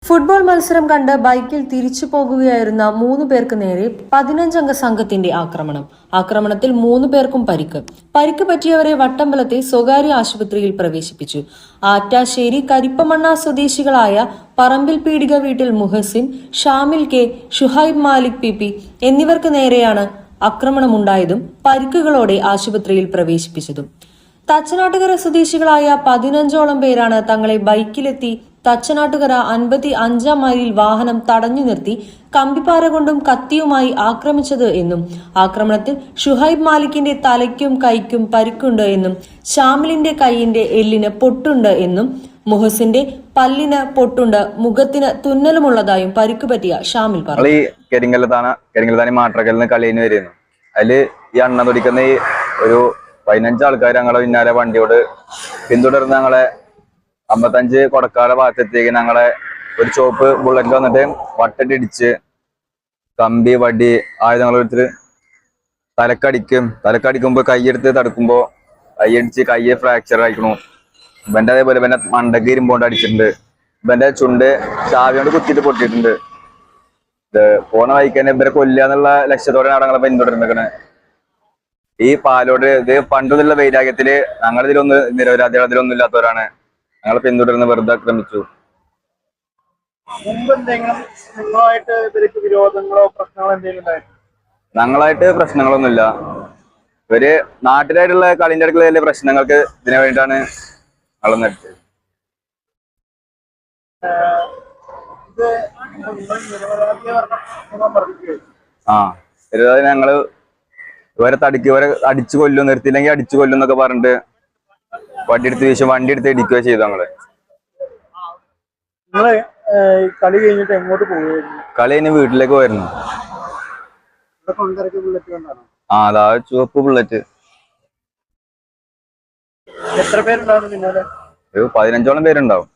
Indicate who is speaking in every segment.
Speaker 1: Football മത്സരം കണ്ട് ബൈക്കിൽ തിരിച്ചു പോകുകയായിരുന്ന 3 പേർക്ക് നേരെ 15-അംഗ സംഘത്തിന്റെ ആക്രമണത്തിൽ 3 പേർക്കും പരിക്ക് പറ്റിയവരെ വട്ടമ്പലത്തെ സ്വകാര്യ ആശുപത്രിയിൽ പ്രവേശിപ്പിച്ചു. ആറ്റാശ്ശേരി കരിപ്പമണ്ണ സ്വദേശികളായ പറമ്പിൽ പീടിക വീട്ടിൽ മുഹസിൻ, ഷാമിൽ കെ, ഷുഹൈബ് മാലിക് പി എന്നിവർക്ക് നേരെയാണ് ആക്രമണമുണ്ടായതും പരിക്കുകളോടെ ആശുപത്രിയിൽ പ്രവേശിപ്പിച്ചതും. തച്ചനാട്ടുകര സ്വദേശികളായ 15ഓളം പേരാണ് തങ്ങളെ ബൈക്കിലെത്തി തച്ചനാട്ടുകര 55-ാം മൈലിൽ വാഹനം തടഞ്ഞു നിർത്തി കമ്പിപ്പാര കൊണ്ടും കത്തിയുമായി ആക്രമിച്ചത് എന്നും ആക്രമണത്തിൽ ഷുഹൈബ് മാലിക്കിന്റെ തലയ്ക്കും കൈക്കും പരിക്കുണ്ട് എന്നും ഷാമിലിന്റെ കൈയിന്റെ എല്ലിന് പൊട്ടുണ്ട് എന്നും മുഹസിന്റെ പല്ലിന് പൊട്ടുണ്ട്, മുഖത്തിന് തുന്നലുമുള്ളതായും പരിക്കുപറ്റിയ ഷാമിൽ പറഞ്ഞു.
Speaker 2: കരിങ്കല്ലത്താനി മാട്ടക്കലിന് കളിയിന് വരുന്നു. അതില് ഈ അണ്ണ തുടിക്കുന്ന ഒരു 15 ആൾക്കാർ ഞങ്ങളെ പിന്നാലെ വണ്ടിയോട് പിന്തുടർന്ന് ഞങ്ങളെ 55 കൊടക്കാല ഭാഗത്തെത്തിയേക്ക് ഞങ്ങളെ ഒരു ചോപ്പ് ബുള്ളറ്റ് വന്നിട്ട് വട്ടടിച്ച് കമ്പി വടി ആയുധങ്ങൾ എടുത്തിട്ട് തലക്കടിക്കുമ്പോ കൈയെടുത്ത് തടുക്കുമ്പോ കൈയടിച്ച് കയ്യെ ഫ്രാക്ചർ ആയിക്കണു. ഇവന്റെ അതേപോലെ ഇവന്റെ മണ്ടക്ക് ഇരുമ്പോണ്ട് അടിച്ചിട്ടുണ്ട്. ഇവന്റെ ചുണ്ട് ചാവിയോണ്ട് കുത്തിയിട്ട് പൊട്ടിയിട്ടുണ്ട്. പോണ വൈക്കന്നെ ഇവരെ കൊല്ലാന്നുള്ള ലക്ഷ്യത്തോടെ ഞങ്ങളെ പിന്തുടർന്നിരിക്കണേ. ഈ പാലോട് ഇത് പണ്ടുള്ള വൈരാഗ്യത്തില് ഞങ്ങളിതിലൊന്നും നിരപരാധികൾ അതിലൊന്നും ഇല്ലാത്തവരാണ്. ഞങ്ങളെ പിന്തുടർന്ന് വെറുതെ ആക്രമിച്ചു. ഞങ്ങളായിട്ട് പ്രശ്നങ്ങളൊന്നുമില്ല. ഇവര് നാട്ടിലായിട്ടുള്ള കളിന്റെ അടുക്കള വലിയ പ്രശ്നങ്ങൾക്ക് ഇതിനു വേണ്ടിയിട്ടാണ് ഞങ്ങൾ നടിച്ചത്. നിരപരാധി ഞങ്ങള് ഇവരെ അടിച്ചു കൊല്ലും, നിർത്തിയില്ലെങ്കിൽ അടിച്ചു കൊല്ലും എന്നൊക്കെ പറഞ്ഞിട്ട് വണ്ടി എടുത്ത് ഇടിക്കുകയോ ചെയ്തു.
Speaker 3: കളി കഴിഞ്ഞിട്ട് എങ്ങോട്ട് പോവുകയായിരുന്നു?
Speaker 2: കളി കഴിഞ്ഞ് വീട്ടിലേക്ക് പോയിരുന്നു. അതാ ചുവപ്പ് ബുള്ളറ്റ്.
Speaker 3: എത്ര പേരുണ്ടാവും പിന്നാലെ?
Speaker 2: ഒരു 15ഓളം പേരുണ്ടാവും.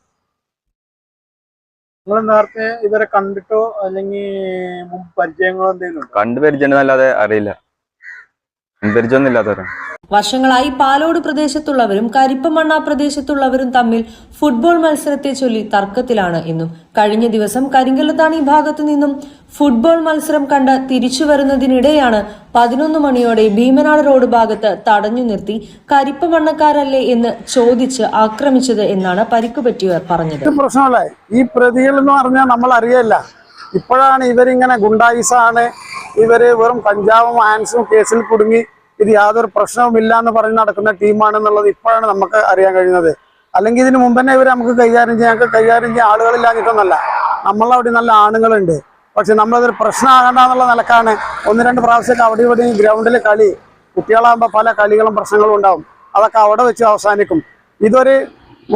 Speaker 3: നിങ്ങൾ നേരത്തെ ഇവരെ കണ്ടിട്ടോ അല്ലെങ്കിൽ പരിചയങ്ങളോ എന്തെങ്കിലും?
Speaker 2: കണ്ടു പരിചയമല്ലാതെ അറിയില്ല, പരിചയമൊന്നും ഇല്ലാത്തവരാണ്.
Speaker 1: വർഷങ്ങളായി പാലോട് പ്രദേശത്തുള്ളവരും കരിപ്പമണ്ണ പ്രദേശത്തുള്ളവരും തമ്മിൽ ഫുട്ബോൾ മത്സരത്തെ ചൊല്ലി തർക്കത്തിലാണ് എന്നും കഴിഞ്ഞ ദിവസം കരിങ്കല്ലത്താണി ഭാഗത്തു നിന്നും ഫുട്ബോൾ മത്സരം കണ്ട് തിരിച്ചു വരുന്നതിനിടെയാണ് 11 മണിയോടെ ഭീമനാട് റോഡ് ഭാഗത്ത് തടഞ്ഞു നിർത്തി കരിപ്പമണ്ണക്കാരല്ലേ എന്ന് ചോദിച്ച് ആക്രമിച്ചത് എന്നാണ് പരിക്കുപറ്റിയവർ പറഞ്ഞത്.
Speaker 3: പ്രശ്നമല്ലേ ഈ പ്രതികൾ എന്ന് പറഞ്ഞാൽ നമ്മൾ അറിയില്ല. ഇപ്പോഴാണ് ഇവരിങ്ങനെ ഗുണ്ടായിസാണ്, ഇവര് വെറും കഞ്ചാവും ആൻസും കേസിൽ കുടുങ്ങി ഇത് യാതൊരു പ്രശ്നവുമില്ല എന്ന് പറഞ്ഞ് നടക്കുന്ന ടീമാണെന്നുള്ളത് ഇപ്പോഴാണ് നമുക്ക് അറിയാൻ കഴിയുന്നത്. അല്ലെങ്കിൽ ഇതിന് മുമ്പ് തന്നെ ഇവർ നമുക്ക് കൈകാര്യം ചെയ്യാൻ ആളുകളില്ലാഞ്ഞിട്ടൊന്നല്ല. നമ്മളവിടെ നല്ല ആണുങ്ങളുണ്ട്. പക്ഷെ നമ്മളതൊരു പ്രശ്നമാകണ്ട എന്നുള്ള നിലക്കാണ് 1-2 പ്രാവശ്യമൊക്കെ അവിടെ ഇവിടെ ഗ്രൗണ്ടിൽ കളി. കുട്ടികളാകുമ്പോൾ പല കളികളും പ്രശ്നങ്ങളും ഉണ്ടാവും. അതൊക്കെ അവിടെ വെച്ച് അവസാനിക്കും. ഇതൊരു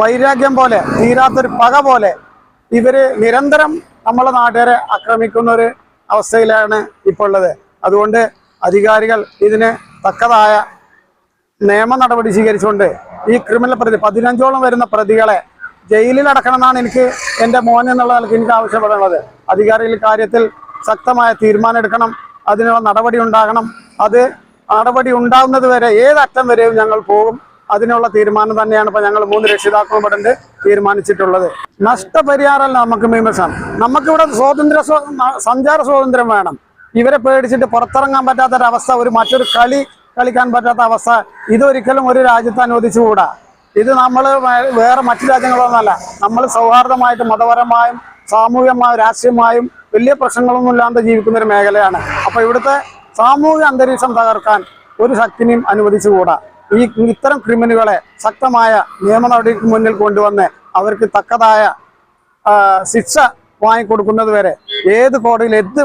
Speaker 3: വൈരാഗ്യം പോലെ, തീരാത്തൊരു പക പോലെ ഇവര് നിരന്തരം നമ്മളെ നാട്ടുകാരെ ആക്രമിക്കുന്ന ഒരു അവസ്ഥയിലാണ് ഇപ്പോൾ ഉള്ളത്. അതുകൊണ്ട് അധികാരികൾ ഇതിന് തക്കതായ നിയമ നടപടി സ്വീകരിച്ചുകൊണ്ട് ഈ ക്രിമിനൽ 15ഓളം വരുന്ന പ്രതികളെ ജയിലിൽ അടക്കണം എന്നാണ് എൻ്റെ മോൻ എന്നുള്ള നിലയ്ക്ക് എനിക്ക് ആവശ്യപ്പെടാനുള്ളത്. അധികാരികൾ കാര്യത്തിൽ ശക്തമായ തീരുമാനം എടുക്കണം, അതിനുള്ള നടപടി ഉണ്ടാകണം. അത് നടപടി ഉണ്ടാകുന്നത് വരെ ഏതറ്റം വരെയും ഞങ്ങൾ പോകും. അതിനുള്ള തീരുമാനം തന്നെയാണ് ഇപ്പോൾ ഞങ്ങൾ 3 രക്ഷിതാക്കളും ഇവിടെ തീരുമാനിച്ചിട്ടുള്ളത്. നഷ്ടപരിഹാരമല്ല നമുക്ക് മീമസാണ്. നമുക്കിവിടെ സഞ്ചാര സ്വാതന്ത്ര്യം വേണം. ഇവരെ പേടിച്ചിട്ട് പുറത്തിറങ്ങാൻ പറ്റാത്തൊരവസ്ഥ, മറ്റൊരു കളി കളിക്കാൻ പറ്റാത്ത അവസ്ഥ ഇതൊരിക്കലും ഒരു രാജ്യത്ത് അനുവദിച്ചുകൂടാ. ഇത് നമ്മൾ വേറെ മറ്റു രാജ്യങ്ങളൊന്നുമല്ല. നമ്മൾ സൗഹാർദ്ദമായിട്ട് മതപരമായും സാമൂഹികമായും രാഷ്ട്രീയമായും വലിയ പ്രശ്നങ്ങളൊന്നും ഇല്ലാതെ ജീവിക്കുന്ന ഒരു മേഖലയാണ്. അപ്പോൾ ഇവിടുത്തെ സാമൂഹിക അന്തരീക്ഷം തകർക്കാൻ ഒരു ശക്തിനെയും അനുവദിച്ചുകൂടാ. ഇത്തരം ക്രിമിനലുകളെ ശക്തമായ നിയമ നടപടിക്ക് മുന്നിൽ കൊണ്ടുവന്ന് അവർക്ക് തക്കതായ ശിക്ഷ വാങ്ങിക്കൊടുക്കുന്നത് വരെ ഏത് കോടതിയിൽ എന്ത്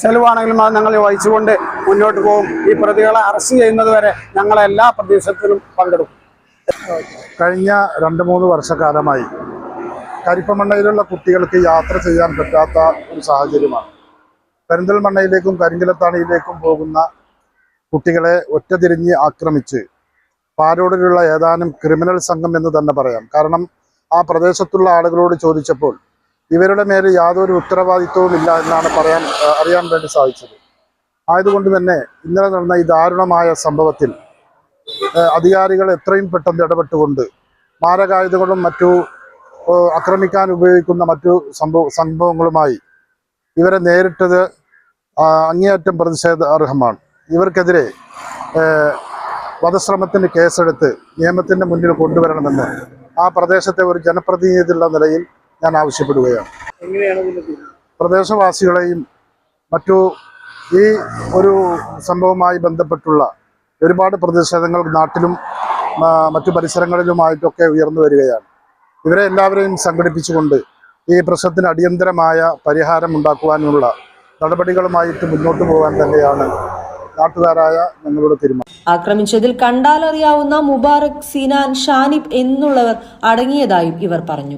Speaker 3: ചെലവാണെങ്കിലും അത് ഞങ്ങൾ വഹിച്ചുകൊണ്ട് മുന്നോട്ട് പോകും. ഈ പ്രതികളെ അറസ്റ്റ് ചെയ്യുന്നത് വരെ ഞങ്ങളെ എല്ലാ പ്രദേശത്തിലും പങ്കെടുക്കും.
Speaker 4: കഴിഞ്ഞ 2-3 വർഷക്കാലമായി കരിപ്പമണ്ണയിലുള്ള കുട്ടികൾക്ക് യാത്ര ചെയ്യാൻ പറ്റാത്ത ഒരു സാഹചര്യമാണ്. പെരിന്തൽമണ്ണയിലേക്കും കരിങ്കല്ലത്താണിയിലേക്കും പോകുന്ന കുട്ടികളെ ഒറ്റതിരിഞ്ഞ് ആക്രമിച്ച് പാലോടിലുള്ള ഏതാനും ക്രിമിനൽ സംഘം എന്ന് തന്നെ പറയാം. കാരണം ആ പ്രദേശത്തുള്ള ആളുകളോട് ചോദിച്ചപ്പോൾ ഇവരുടെ മേൽ യാതൊരു ഉത്തരവാദിത്വവും ഇല്ല എന്നാണ് അറിയാൻ വേണ്ടി സാധിച്ചത്. ആയതുകൊണ്ട് തന്നെ ഇന്നലെ നടന്ന ഈ ദാരുണമായ സംഭവത്തിൽ അധികാരികൾ എത്രയും പെട്ടെന്ന് ഇടപെട്ടുകൊണ്ട് മാരകായുധങ്ങളും മറ്റു ആക്രമിക്കാൻ ഉപയോഗിക്കുന്ന മറ്റു സംഭവങ്ങളുമായി ഇവരെ നേരിട്ടത് അങ്ങേയറ്റം പ്രതിഷേധാർഹമാണ്. ഇവർക്കെതിരെ വധശ്രമത്തിന് കേസെടുത്ത് നിയമത്തിൻ്റെ മുന്നിൽ കൊണ്ടുവരണമെന്ന് ആ പ്രദേശത്തെ ഒരു ജനപ്രതിനിധിയുള്ള നിലയിൽ ഞാൻ ആവശ്യപ്പെടുകയാണ്. പ്രദേശവാസികളെയും മറ്റു ഈ ഒരു സംഭവവുമായി ബന്ധപ്പെട്ടുള്ള ഒരുപാട് പ്രതിഷേധങ്ങൾ നാട്ടിലും മറ്റു പരിസരങ്ങളിലുമായിട്ടൊക്കെ ഉയർന്നു വരികയാണ്. ഇവരെ എല്ലാവരെയും സംഘടിപ്പിച്ചുകൊണ്ട് ഈ പ്രശ്നത്തിന് അടിയന്തരമായ പരിഹാരം ഉണ്ടാക്കുവാനുള്ള നടപടികളുമായിട്ട് മുന്നോട്ട് പോകാൻ തന്നെയാണ് നാട്ടുകാരായ ഞങ്ങളുടെ തീരുമാനം.
Speaker 1: ആക്രമിച്ചതിൽ കണ്ടാലറിയാവുന്ന മുബാറക്, സിനാൻ, ഷാനിബ് എന്നുള്ളവർ അടങ്ങിയതായും ഇവർ പറഞ്ഞു.